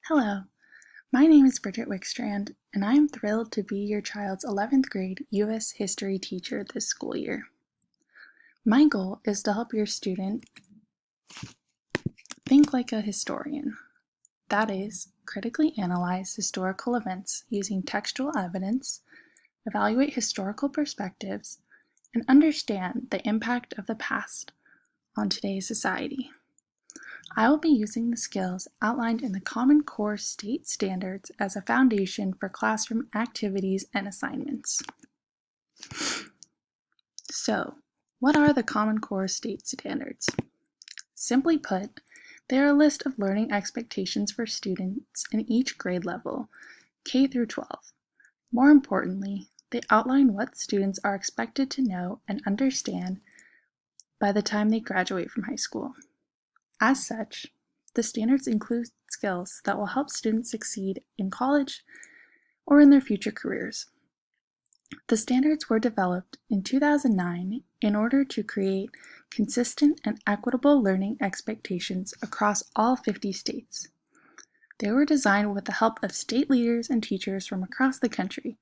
Hello, my name is Bridget Wickstrand, and I am thrilled to be your child's 11th grade U.S. history teacher this school year. My goal is to help your student think like a historian. That is, critically analyze historical events using textual evidence, evaluate historical perspectives, and understand the impact of the past on today's society. I will be using the skills outlined in the Common Core State Standards as a foundation for classroom activities and assignments. So, what are the Common Core State Standards? Simply put, they are a list of learning expectations for students in each grade level, K through 12. More importantly, they outline what students are expected to know and understand by the time they graduate from high school. As such, the standards include skills that will help students succeed in college or in their future careers. The standards were developed in 2009 in order to create consistent and equitable learning expectations across all 50 states. They were designed with the help of state leaders and teachers from across the country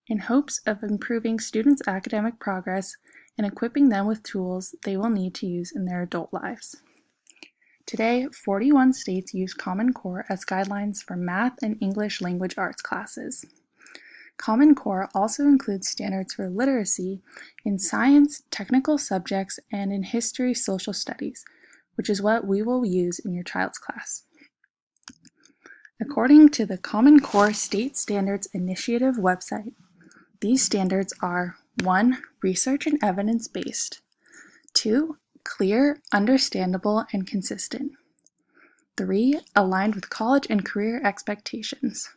in hopes of improving students' academic progress and equipping them with tools they will need to use in their adult lives. Today, 41 states use Common Core as guidelines for math and English language arts classes. Common Core also includes standards for literacy in science, technical subjects, and in history social studies, which is what we will use in your child's class. According to the Common Core State Standards Initiative website, these standards are 1. Research and evidence-based, 2. Clear, understandable, and consistent. 3. Aligned with college and career expectations.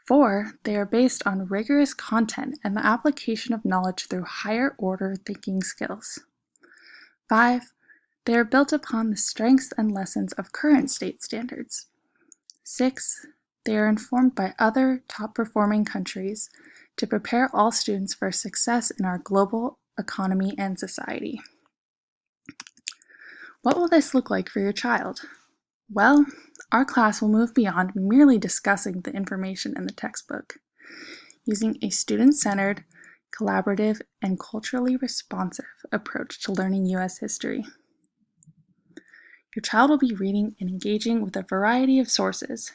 4. They are based on rigorous content and the application of knowledge through higher order thinking skills. 5. They are built upon the strengths and lessons of current state standards. 6. They are informed by other top-performing countries to prepare all students for success in our global economy and society. What will this look like for your child? Well, our class will move beyond merely discussing the information in the textbook, using a student-centered, collaborative, and culturally responsive approach to learning U.S. history. Your child will be reading and engaging with a variety of sources,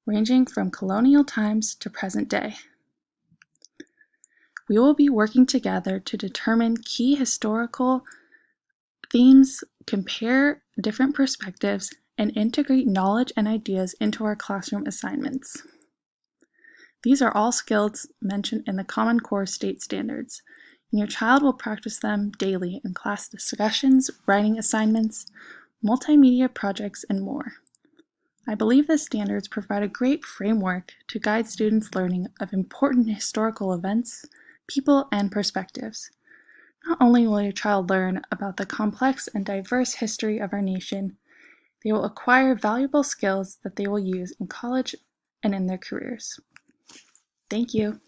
ranging from colonial times to present day. We will be working together to determine key historical themes, compare different perspectives, and integrate knowledge and ideas into our classroom assignments. These are all skills mentioned in the Common Core State Standards, and your child will practice them daily in class discussions, writing assignments, multimedia projects, and more. I believe the standards provide a great framework to guide students' learning of important historical events, people, and perspectives. Not only will your child learn about the complex and diverse history of our nation, they will acquire valuable skills that they will use in college and in their careers. Thank you.